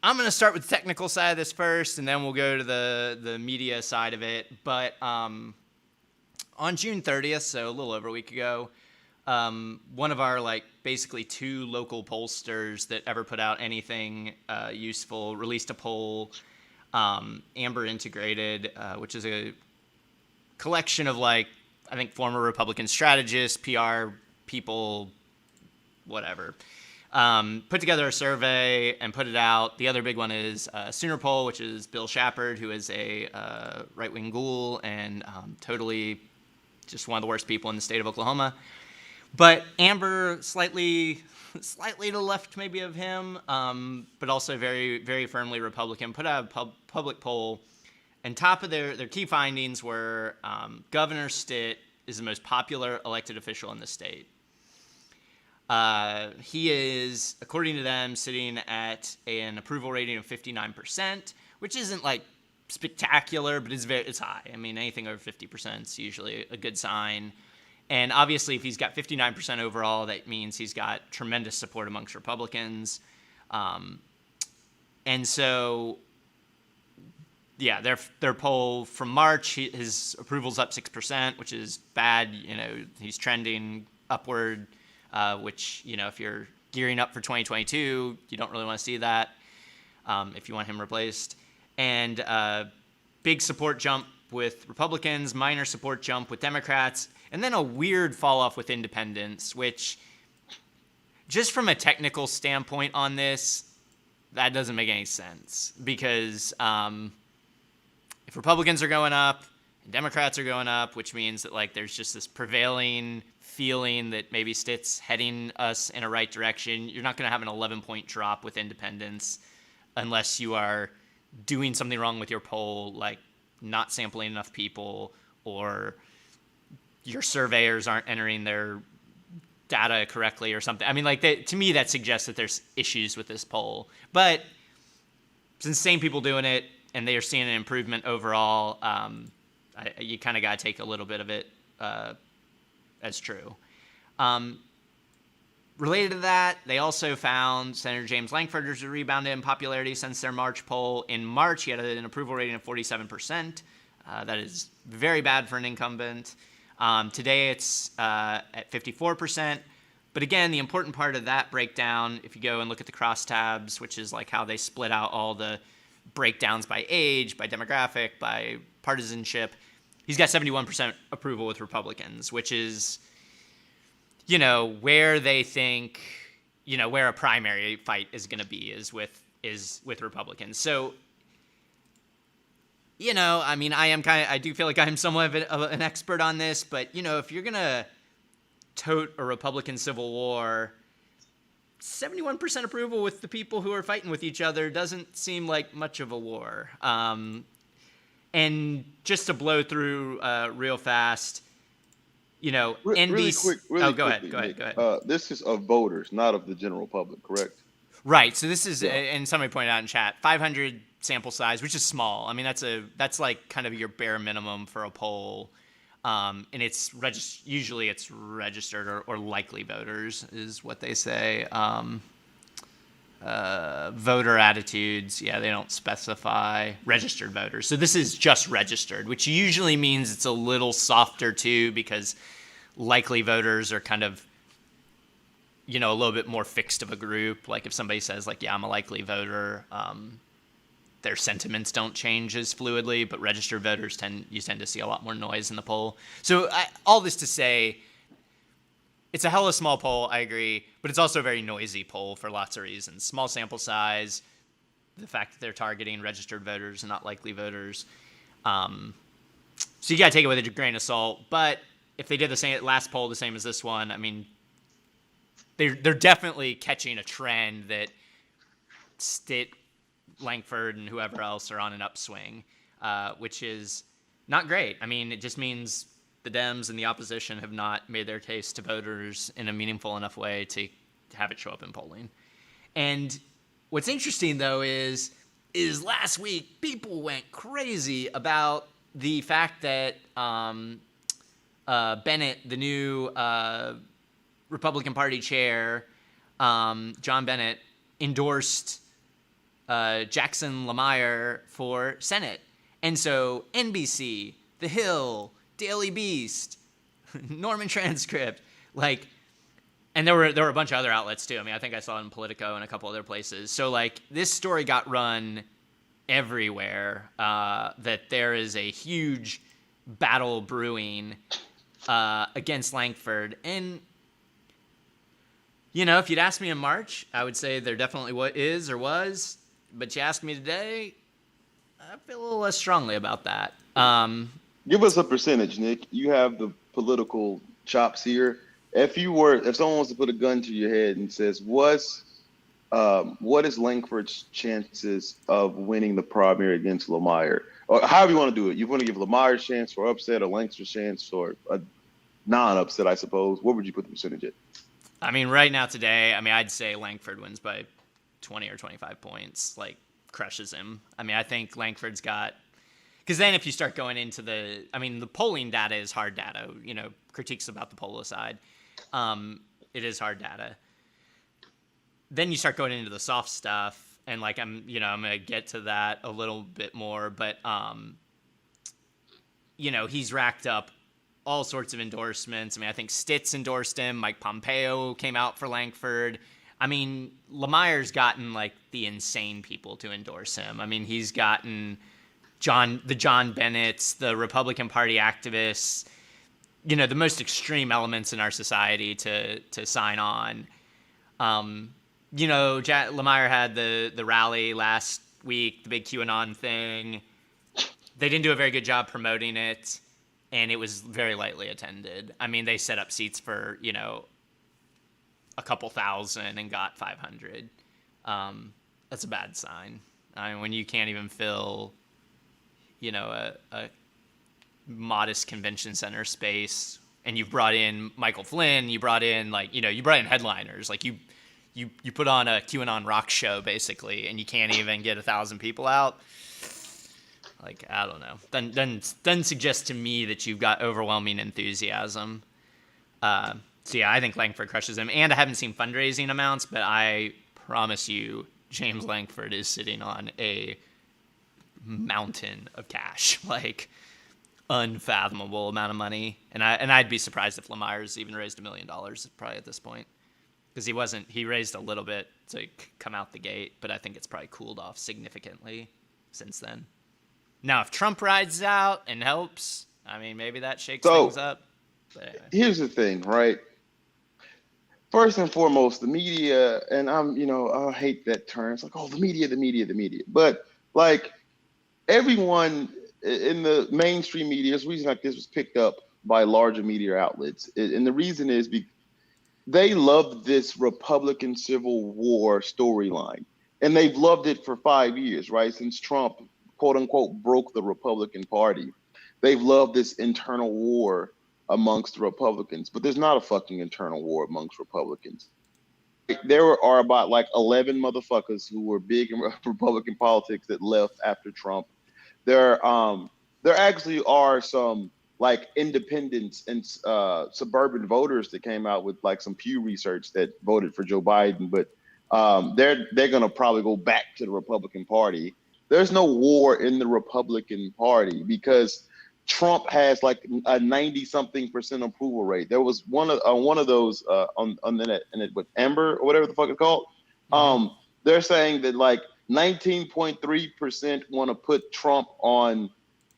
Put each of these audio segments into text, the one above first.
I'm going to start with the technical side of this first, and then we'll go to the media side of it. But on June 30th, so a little over a week ago, one of our basically two local pollsters that ever put out anything useful released a poll. Amber Integrated, which is a collection of I think former Republican strategists, PR people, whatever. Put together a survey and put it out. The other big one is Sooner Poll, which is Bill Shepard, who is a right-wing ghoul and totally just one of the worst people in the state of Oklahoma. But Amber, slightly to the left maybe of him, but also very, very firmly Republican, put out a public poll. And top of their key findings were Governor Stitt is the most popular elected official in the state. He is, according to them, sitting at an approval rating of 59%, which isn't spectacular, but it's high. I mean, anything over 50% is usually a good sign. And obviously, if he's got 59% overall, that means he's got tremendous support amongst Republicans. And so, yeah, their poll from March, his approval's up 6%, which is bad. He's trending upward. Which, if you're gearing up for 2022, you don't really want to see that if you want him replaced. And big support jump with Republicans, minor support jump with Democrats, and then a weird fall off with independents, which just from a technical standpoint on this, that doesn't make any sense. Because if Republicans are going up and Democrats are going up, which means that there's just this prevailing feeling that maybe Stitt's heading us in a right direction, you're not going to have an 11-point drop with independents unless you are doing something wrong with your poll, like not sampling enough people, or your surveyors aren't entering their data correctly or something. I mean, to me, that suggests that there's issues with this poll. But since same people doing it and they are seeing an improvement overall, you kind of got to take a little bit of it as true. Related to that, they also found Senator James Lankford's rebounded in popularity since their March poll. In March, he had an approval rating of 47%. That is very bad for an incumbent. Today, it's at 54%. But again, the important part of that breakdown, if you go and look at the crosstabs, which is how they split out all the breakdowns by age, by demographic, by partisanship, he's got 71% approval with Republicans, which is, where they think, where a primary fight is going to be is with Republicans. So, I mean, I do feel like I'm somewhat of an expert on this, but, if you're going to tote a Republican civil war, 71% approval with the people who are fighting with each other doesn't seem like much of a war. And just to blow through real fast, NBC. Really Go quickly, ahead. Nick. Go ahead. This is of voters, not of the general public, correct? Right. So this is, Yeah. and somebody pointed out in chat, 500 sample size, which is small. I mean, that's kind of your bare minimum for a poll. And it's usually it's registered or likely voters is what they say. Voter attitudes, yeah, they don't specify registered voters. So this is just registered, which usually means it's a little softer too, because likely voters are kind of, a little bit more fixed of a group. Like if somebody says yeah, I'm a likely voter, their sentiments don't change as fluidly, but registered voters tend to see a lot more noise in the poll. So all this to say, it's a hella small poll, I agree, but it's also a very noisy poll for lots of reasons. Small sample size, the fact that they're targeting registered voters and not likely voters. So you got to take it with a grain of salt. But if they did the same last poll, the same as this one, I mean, they're definitely catching a trend that Stitt, Lankford, and whoever else are on an upswing, which is not great. I mean, it just means the Dems and the opposition have not made their case to voters in a meaningful enough way to have it show up in polling. And what's interesting, though, is last week people went crazy about the fact that Bennett, the new Republican Party chair, John Bennett, endorsed Jackson Lemire for Senate. And so NBC, The Hill, Daily Beast, Norman Transcript, like, and there were a bunch of other outlets too. I mean, I think I saw it in Politico and a couple other places. So like this story got run everywhere, that there is a huge battle brewing against Lankford. And you know, if you'd asked me in March, I would say there definitely is or was. But you ask me today, I feel a little less strongly about that. Give us a percentage, Nick. You have the political chops here. If someone wants to put a gun to your head and says, what is Lankford's chances of winning the primary against Lemire? Or however you want to do it. You want to give Lemire a chance for upset, or Lankford's chance for a non-upset, I suppose. What would you put the percentage at? I mean, right now today, I mean, I'd say Lankford wins by 20 or 25 points, like crushes him. I mean, I think Lankford's got, because then if you start going into the polling data is hard data, you know, critiques about the poll aside, it is hard data. Then you start going into the soft stuff, and like, I'm going to get to that a little bit more, but, you know, he's racked up all sorts of endorsements. I mean, I think Stitz endorsed him. Mike Pompeo came out for Lankford. I mean, Lemire's gotten like the insane people to endorse him. I mean, he's gotten John Bennett's, the Republican Party activists, you know, the most extreme elements in our society to sign on. You know, Lemire had the rally last week, the big QAnon thing. They didn't do a very good job promoting it, and it was very lightly attended. I mean, they set up seats for, you know, a couple thousand and got 500. That's a bad sign. I mean, when you can't even fill, you know, a modest convention center space, and you've brought in Michael Flynn, you brought in headliners, like you put on a QAnon rock show basically, and you can't even get 1,000 people out. Like, I don't know. Doesn't suggest to me that you've got overwhelming enthusiasm. So yeah, I think Lankford crushes him. And I haven't seen fundraising amounts, but I promise you, James Lankford is sitting on a mountain of cash, like unfathomable amount of money. And I'd be surprised if Lemire's even raised $1 million probably at this point, because he raised a little bit to come out the gate, but I think it's probably cooled off significantly since then. Now, if Trump rides out and helps, I mean, maybe that shakes things up. But anyway. Here's the thing, right? First and foremost, the media, and I hate that term. It's like, oh, the media. But like everyone in the mainstream media, there's a reason like this was picked up by larger media outlets. And the reason is they loved this Republican Civil War storyline. And they've loved it for 5 years, right? Since Trump, quote unquote, broke the Republican Party. They've loved this internal war amongst the Republicans, but there's not a fucking internal war amongst Republicans. There are about like 11 motherfuckers who were big in Republican politics that left after Trump. There actually are some like independents and suburban voters that came out with like some Pew Research that voted for Joe Biden, but they're gonna probably go back to the Republican Party. There's no war in the Republican Party because Trump has like a 90-something% approval rate. There was one of those on the net, and it with Amber or whatever the fuck it's called. Mm-hmm. They're saying that like 19.3% want to put Trump on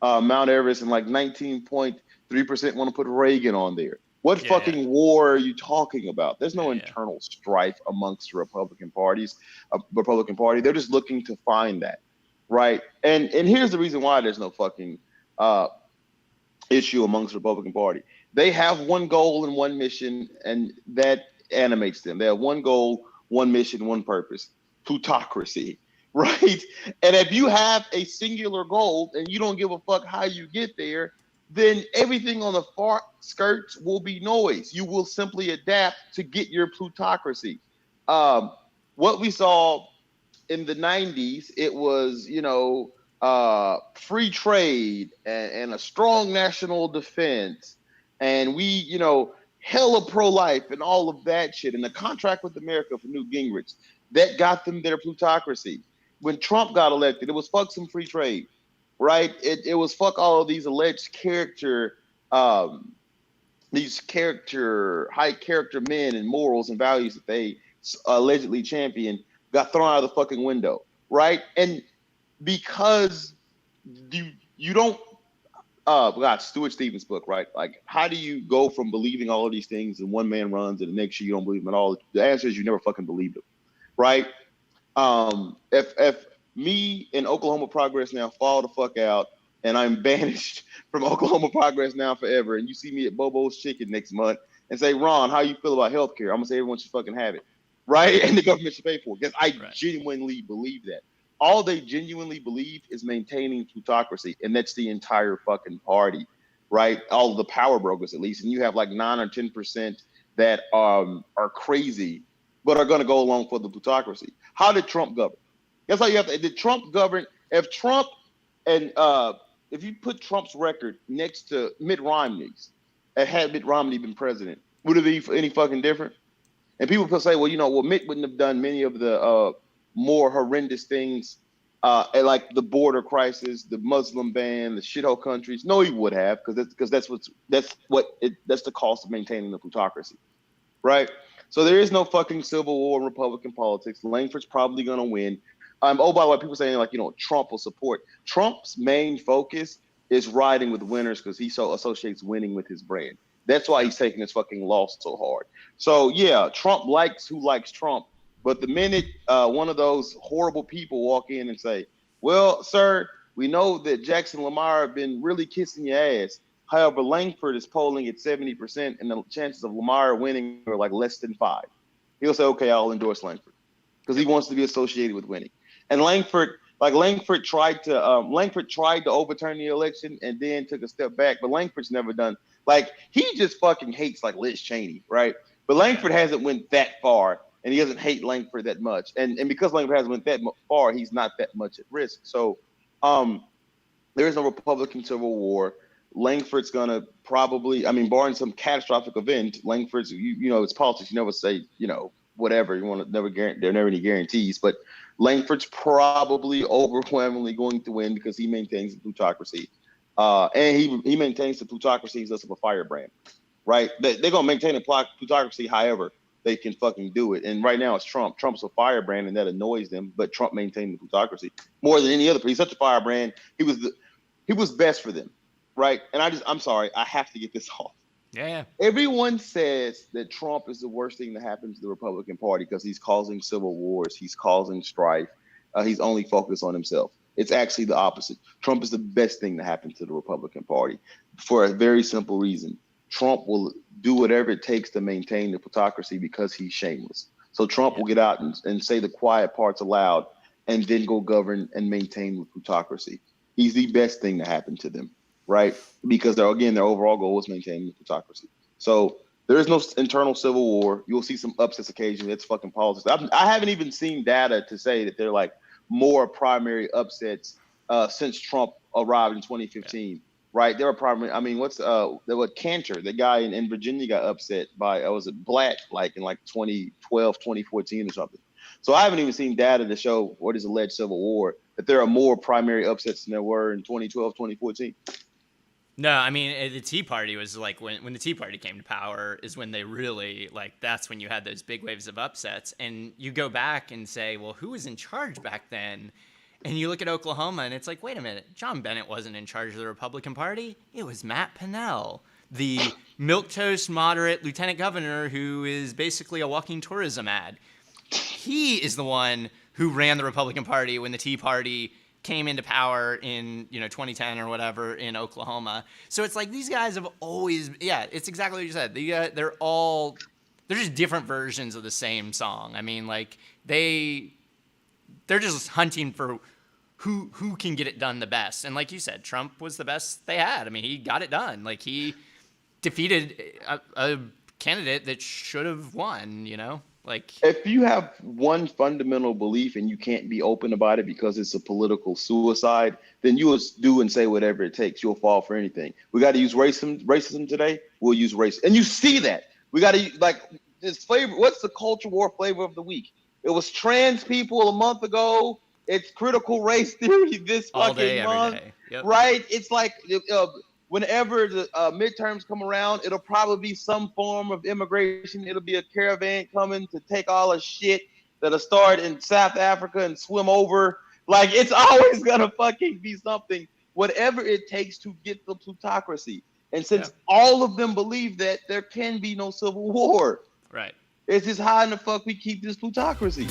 Mount Everest, and like 19.3% want to put Reagan on there. What fucking war are you talking about? There's no internal strife amongst the Republican Party. They're just looking to find that. Right. And here's the reason why there's no fucking issue amongst the Republican Party. They have one goal and one mission, and that animates them. They have one goal, one mission, one purpose: plutocracy. Right. And if you have a singular goal and you don't give a fuck how you get there, then everything on the far skirts will be noise. You will simply adapt to get your plutocracy. What we saw in the 90s, it was, free trade and a strong national defense. And we, hella pro-life and all of that shit. And the contract with America for Newt Gingrich, that got them their plutocracy. when Trump got elected, it was fuck some free trade, right? It was fuck all of these alleged um, high character men and morals and values that they allegedly champion got thrown out of the fucking window, right? And because you don't God, Stuart Stevens' book, right? Like, how do you go from believing all of these things and one man runs and the next year you don't believe them at all? The answer is you never fucking believed them, right? If me and Oklahoma Progress Now fall the fuck out and I'm banished from Oklahoma Progress Now forever, and you see me at Bobo's Chicken next month and say, Ron, how you feel about healthcare? I'm gonna say everyone should fucking have it, right? And the government should pay for it because I genuinely believe that. All they genuinely believe is maintaining plutocracy, and that's the entire fucking party, right? All of the power brokers, at least, and you have like 9 or 10% that are crazy, but are going to go along for the plutocracy. How did Trump govern? That's how you have to. Did Trump govern? If Trump and if you put Trump's record next to Mitt Romney's, and had Mitt Romney been president, would it be any fucking different? And people could say, well, Mitt wouldn't have done many of the more horrendous things, like the border crisis, the Muslim ban, the shithole countries. No, he would have, because that's the cost of maintaining the plutocracy, right? So there is no fucking civil war in Republican politics. Langford's probably gonna win. Oh, by the way, people saying like Trump will support. Trump's main focus is riding with winners because he so associates winning with his brand. That's why he's taking this fucking loss so hard. So yeah, Trump likes who likes Trump. But the minute one of those horrible people walk in and say, well, sir, we know that Jackson Lamar have been really kissing your ass. However, Langford is polling at 70%, and the chances of Lamar winning are like less than 5. He'll say, okay, I'll endorse Langford because he wants to be associated with winning. And Langford tried to overturn the election and then took a step back, but Langford's never done. Like, he just fucking hates like Liz Cheney, right? But Langford hasn't went that far. And he doesn't hate Langford that much. And because Langford hasn't went that far, he's not that much at risk. So there is no Republican Civil War. Langford's going to probably, barring some catastrophic event, Langford's, it's politics. You never say, whatever. You want to never guarantee, there are never any guarantees. But Langford's probably overwhelmingly going to win because he maintains the plutocracy. And he maintains the plutocracy. He's less of a firebrand, right? They're going to maintain the plutocracy, however they can fucking do it. And right now it's Trump. Trump's a firebrand, and that annoys them. But Trump maintained the plutocracy more than any other. He's such a firebrand. He was best for them, right? And I'm sorry, I have to get this off. Yeah. Everyone says that Trump is the worst thing that happened to the Republican Party because he's causing civil wars, he's causing strife, he's only focused on himself. It's actually the opposite. Trump is the best thing that happened to the Republican Party for a very simple reason. Trump will do whatever it takes to maintain the plutocracy because he's shameless. So Trump will get out and say the quiet parts aloud and then go govern and maintain the plutocracy. He's the best thing that happened to them, right? Because their overall goal is maintaining the plutocracy. So there is no internal civil war. You'll see some upsets occasionally. It's fucking politics. I haven't even seen data to say that they're like more primary upsets since Trump arrived in 2015. Yeah. Right, there were probably. Cantor, the guy in Virginia, got upset by was it Blatt, like in like 2012, 2014 or something. So I haven't even seen data to show what is alleged civil war that there are more primary upsets than there were in 2012, 2014. No, the Tea Party was like when the Tea Party came to power is when they really that's when you had those big waves of upsets. And you go back and say, well, who was in charge back then? And you look at Oklahoma, and it's like, wait a minute, John Bennett wasn't in charge of the Republican Party. It was Matt Pinnell, the milquetoast moderate lieutenant governor who is basically a walking tourism ad. He is the one who ran the Republican Party when the Tea Party came into power in 2010 or whatever in Oklahoma. So it's like these guys have always, it's exactly what you said. They're just different versions of the same song. They're just hunting for who can get it done the best. And like you said, Trump was the best they had. He got it done. Like, he defeated a candidate that should have won, If you have one fundamental belief and you can't be open about it because it's a political suicide, then you will do and say whatever it takes. You'll fall for anything. We got to use racism today. We'll use race. And you see that. We got to, this flavor. What's the culture war flavor of the week? It was trans people a month ago. It's critical race theory this All fucking day, every month, day. Yep. right? It's like whenever the midterms come around, it'll probably be some form of immigration. It'll be a caravan coming to take all the shit that'll start in South Africa and swim over. Like, it's always gonna fucking be something, whatever it takes to get the plutocracy. And since all of them believe that, there can be no civil war. Right. It's just how in the fuck we keep this plutocracy.